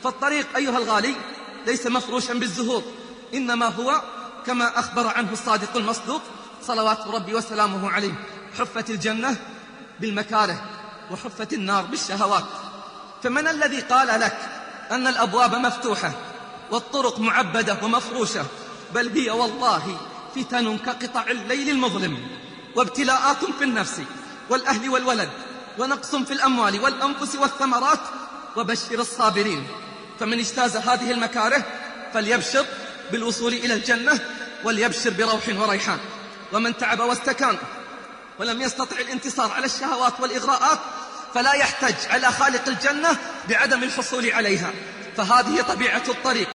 فالطريق أيها الغالي ليس مفروشا بالزهور، إنما هو كما أخبر عنه الصادق المصدوق صلوات ربي وسلامه عليه: حفت الجنة بالمكاره وحفت النار بالشهوات. فمن الذي قال لك أن الأبواب مفتوحة والطرق معبدة ومفروشة؟ بل هي والله فتن كقطع الليل المظلم، وابتلاءات في النفس والأهل والولد، ونقص في الأموال والأنفس والثمرات، وبشر الصابرين. فمن اجتاز هذه المكاره فليبشر بالوصول إلى الجنة، وليبشر بروح وريحان. ومن تعب واستكان ولم يستطع الانتصار على الشهوات والإغراءات فلا يحتج على خالق الجنة بعدم الحصول عليها، فهذه طبيعة الطريق.